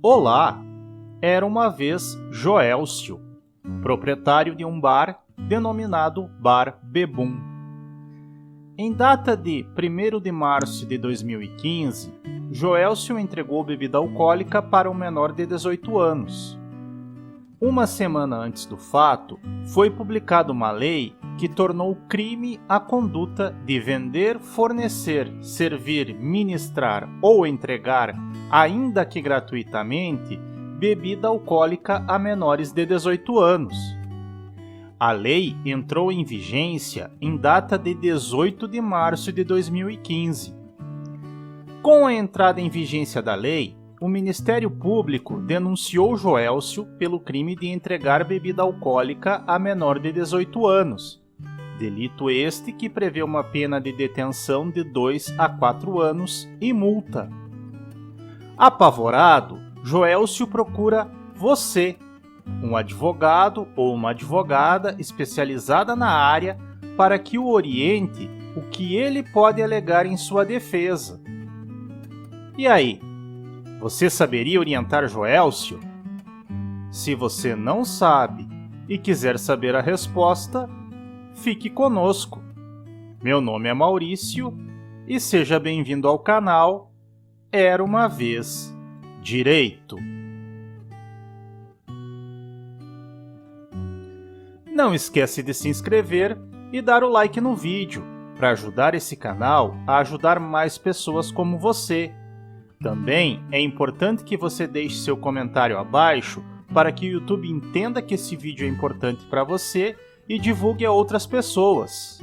Olá! Era uma vez Joelcio, proprietário de um bar denominado Bar Bebum. Em data de 1º de março de 2015, Joelcio entregou bebida alcoólica para um menor de 18 anos. Uma semana antes do fato, foi publicada uma lei que tornou crime a conduta de vender, fornecer, servir, ministrar ou entregar, ainda que gratuitamente, bebida alcoólica a menores de 18 anos. A lei entrou em vigência em data de 18 de março de 2015. Com a entrada em vigência da lei, o Ministério Público denunciou Joelcio pelo crime de entregar bebida alcoólica a menor de 18 anos. Delito este que prevê uma pena de detenção de 2 a 4 anos e multa. Apavorado, Joelcio procura você, um advogado ou uma advogada especializada na área, para que o oriente o que ele pode alegar em sua defesa. E aí, você saberia orientar Joelcio? Se você não sabe e quiser saber a resposta, fique conosco. Meu nome é Maurício e seja bem-vindo ao canal Era uma Vez Direito. Não esquece de se inscrever e dar o like no vídeo, para ajudar esse canal a ajudar mais pessoas como você. Também é importante que você deixe seu comentário abaixo para que o YouTube entenda que esse vídeo é importante para você e divulgue a outras pessoas.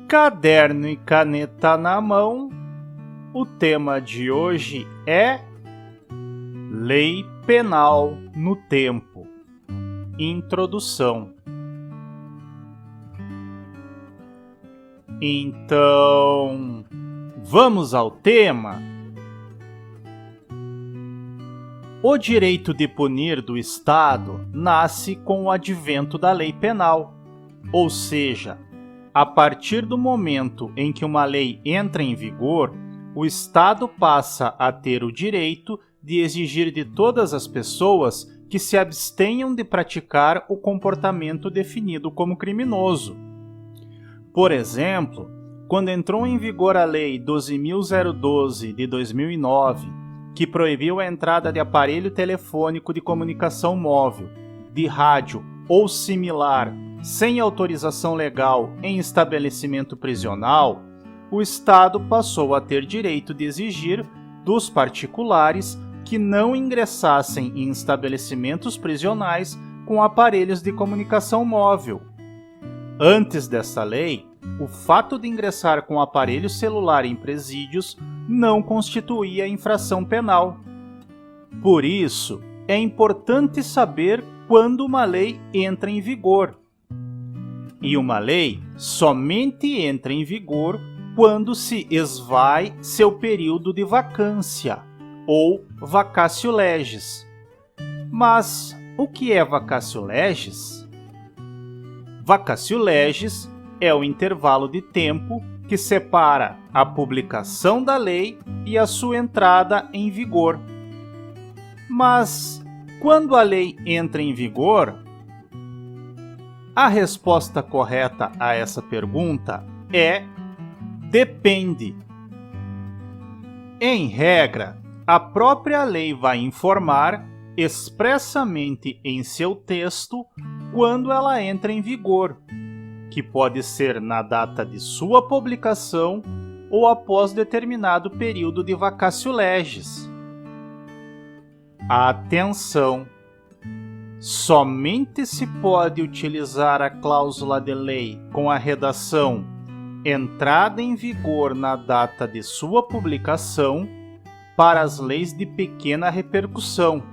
Caderno e caneta na mão, o tema de hoje é Lei Penal no Tempo. Introdução. Então, vamos ao tema? O direito de punir do Estado nasce com o advento da lei penal, ou seja, a partir do momento em que uma lei entra em vigor, o Estado passa a ter o direito de exigir de todas as pessoas que se abstenham de praticar o comportamento definido como criminoso. Por exemplo, quando entrou em vigor a Lei 12.012 de 2009, que proibiu a entrada de aparelho telefônico de comunicação móvel, de rádio ou similar, sem autorização legal em estabelecimento prisional, o Estado passou a ter direito de exigir dos particulares que não ingressassem em estabelecimentos prisionais com aparelhos de comunicação móvel. Antes dessa lei, o fato de ingressar com aparelho celular em presídios não constituía infração penal. Por isso, é importante saber quando uma lei entra em vigor. E uma lei somente entra em vigor quando se esvai seu período de vacância, ou vacatio legis. Mas o que é vacatio legis? Vacatio legis é o intervalo de tempo que separa a publicação da lei e a sua entrada em vigor. Mas quando a lei entra em vigor? A resposta correta a essa pergunta é depende. Em regra, a própria lei vai informar expressamente em seu texto quando ela entra em vigor, que pode ser na data de sua publicação ou após determinado período de vacatio legis. Atenção! Somente se pode utilizar a cláusula de lei com a redação entrada em vigor na data de sua publicação para as leis de pequena repercussão.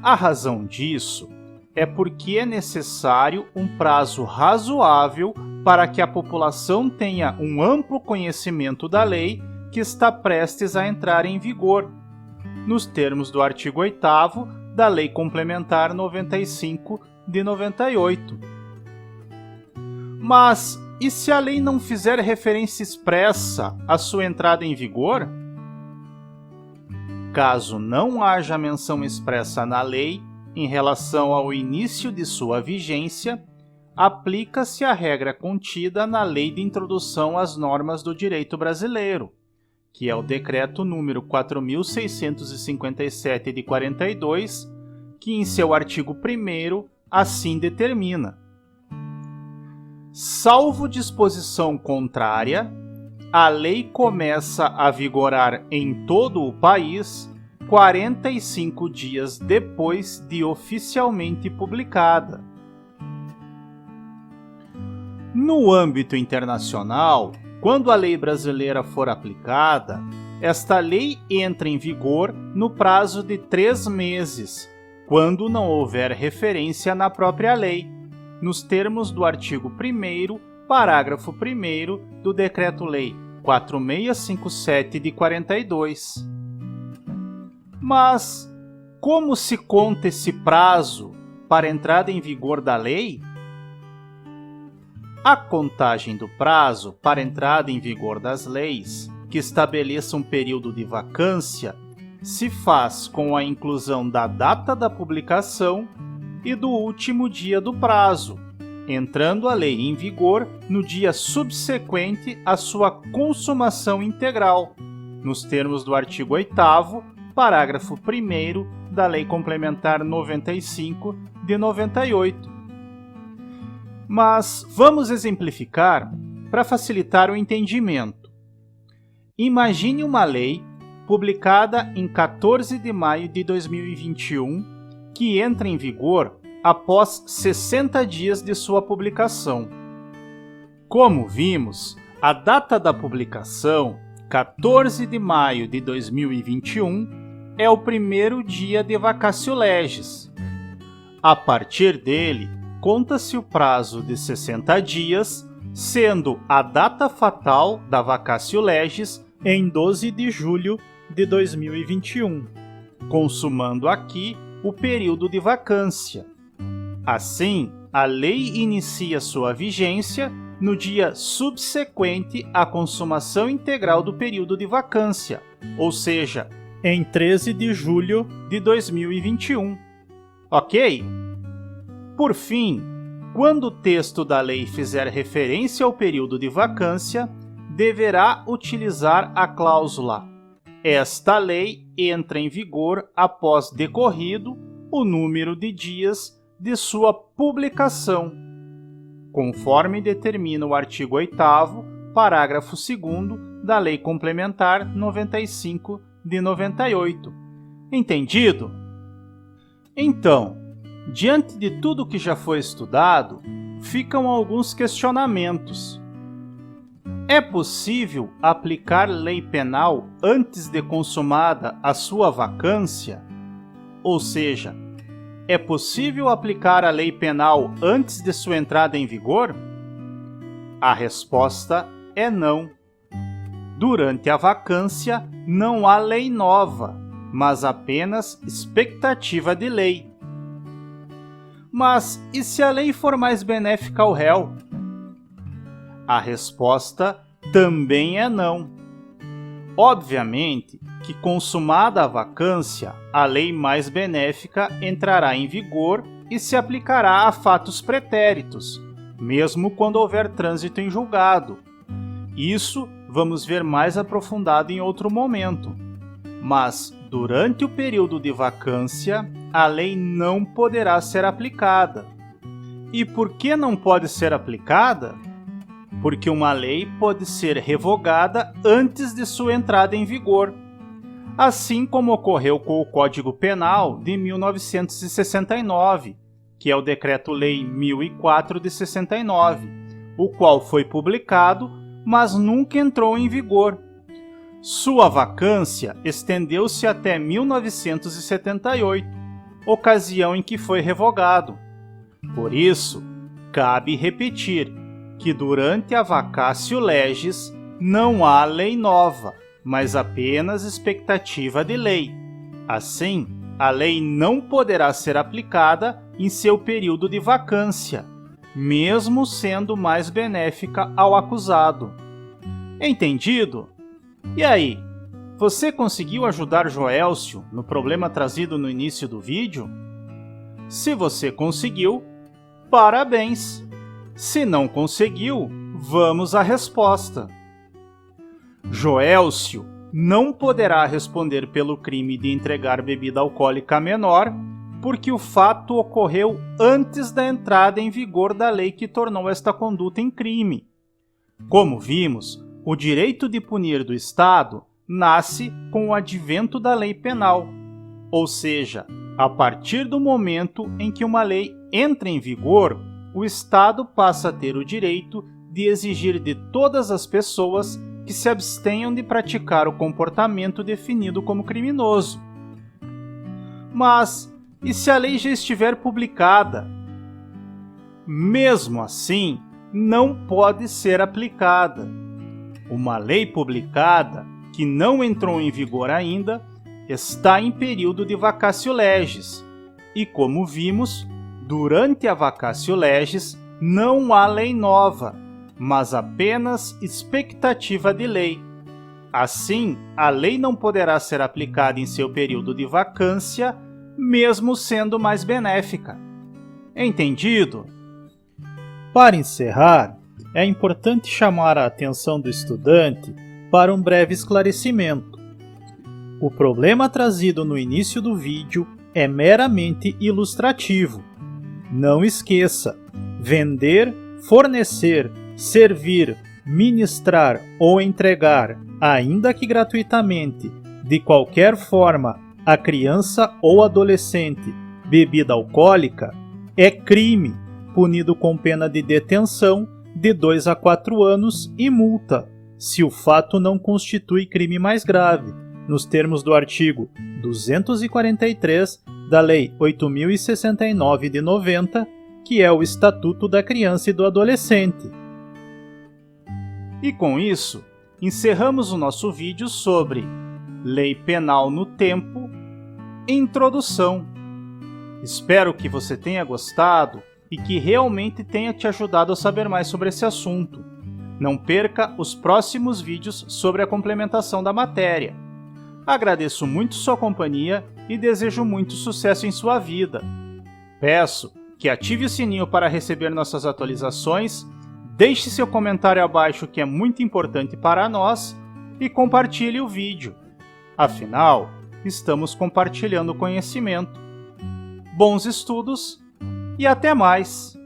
A razão disso é porque é necessário um prazo razoável para que a população tenha um amplo conhecimento da lei que está prestes a entrar em vigor, nos termos do artigo 8º da Lei Complementar 95 de 98. Mas e se a lei não fizer referência expressa à sua entrada em vigor? caso não haja menção expressa na lei em relação ao início de sua vigência, aplica-se a regra contida na Lei de Introdução às Normas do Direito Brasileiro, que é o Decreto número 4.657 de 42, que em seu artigo 1º assim determina: salvo disposição contrária, a lei começa a vigorar em todo o país 45 dias depois de oficialmente publicada. No âmbito internacional, quando a lei brasileira for aplicada, esta lei entra em vigor no prazo de 3 meses, quando não houver referência na própria lei, nos termos do artigo 1º, parágrafo 1º do Decreto-Lei 4657 de 42. Mas como se conta esse prazo para a entrada em vigor da lei? A contagem do prazo para a entrada em vigor das leis, que estabeleça um período de vacância, se faz com a inclusão da data da publicação e do último dia do prazo, entrando a lei em vigor no dia subsequente à sua consumação integral, nos termos do artigo 8º, parágrafo 1º da Lei Complementar 95 de 98. Mas vamos exemplificar para facilitar o entendimento. Imagine uma lei publicada em 14 de maio de 2021 que entra em vigor após 60 dias de sua publicação. Como vimos, a data da publicação, 14 de maio de 2021, é o primeiro dia de vacatio legis. A partir dele, conta-se o prazo de 60 dias, sendo a data fatal da vacatio legis em 12 de julho de 2021, consumando aqui o período de vacância. Assim, a lei inicia sua vigência no dia subsequente à consumação integral do período de vacância, ou seja, em 13 de julho de 2021. Ok? Por fim, quando o texto da lei fizer referência ao período de vacância, deverá utilizar a cláusula: esta lei entra em vigor após decorrido o número de dias de sua publicação, conforme determina o artigo 8º, parágrafo 2º da Lei Complementar 95 de 98. Entendido? Então, diante de tudo que já foi estudado, ficam alguns questionamentos. É possível aplicar lei penal antes de consumada a sua vacância? Ou seja, é possível aplicar a lei penal antes de sua entrada em vigor? A resposta é não. Durante a vacância, não há lei nova, mas apenas expectativa de lei. Mas e se a lei for mais benéfica ao réu? A resposta também é não. Obviamente que, consumada a vacância, a lei mais benéfica entrará em vigor e se aplicará a fatos pretéritos, mesmo quando houver trânsito em julgado. Isso vamos ver mais aprofundado em outro momento. Mas, durante o período de vacância, a lei não poderá ser aplicada. E por que não pode ser aplicada? Porque uma lei pode ser revogada antes de sua entrada em vigor, assim como ocorreu com o Código Penal de 1969, que é o Decreto-Lei 1004 de 69, o qual foi publicado, mas nunca entrou em vigor. Sua vacância estendeu-se até 1978, ocasião em que foi revogado. Por isso, cabe repetir que durante a vacatio legis não há lei nova, mas apenas expectativa de lei. Assim, a lei não poderá ser aplicada em seu período de vacância, mesmo sendo mais benéfica ao acusado. Entendido? E aí, Você conseguiu ajudar Joelcio no problema trazido no início do vídeo? Se você conseguiu, parabéns! Se não conseguiu, vamos à resposta. Joelcio não poderá responder pelo crime de entregar bebida alcoólica a menor, porque o fato ocorreu antes da entrada em vigor da lei que tornou esta conduta em crime. Como vimos, o direito de punir do Estado nasce com o advento da lei penal, ou seja, a partir do momento em que uma lei entra em vigor, o Estado passa a ter o direito de exigir de todas as pessoas que se abstenham de praticar o comportamento definido como criminoso. Mas, e se a lei já estiver publicada? Mesmo assim, não pode ser aplicada. Uma lei publicada, que não entrou em vigor ainda, está em período de vacatio legis, e como vimos, durante a vacatio legis não há lei nova, mas apenas expectativa de lei. Assim, a lei não poderá ser aplicada em seu período de vacância, mesmo sendo mais benéfica. Entendido? Para encerrar, é importante chamar a atenção do estudante para um breve esclarecimento. O problema trazido no início do vídeo é meramente ilustrativo. Não esqueça, vender, fornecer, servir, ministrar ou entregar, ainda que gratuitamente, de qualquer forma, a criança ou adolescente, bebida alcoólica, é crime, punido com pena de detenção de 2 a 4 anos e multa, se o fato não constitui crime mais grave, nos termos do artigo 243 da Lei 8.069 de 90, que é o Estatuto da Criança e do Adolescente. E com isso, encerramos o nosso vídeo sobre Lei Penal no Tempo, Introdução. Espero que você tenha gostado e que realmente tenha te ajudado a saber mais sobre esse assunto. Não perca os próximos vídeos sobre a complementação da matéria. Agradeço muito sua companhia e desejo muito sucesso em sua vida. Peço que ative o sininho para receber nossas atualizações, deixe seu comentário abaixo que é muito importante para nós e compartilhe o vídeo. Afinal, estamos compartilhando conhecimento. Bons estudos e até mais!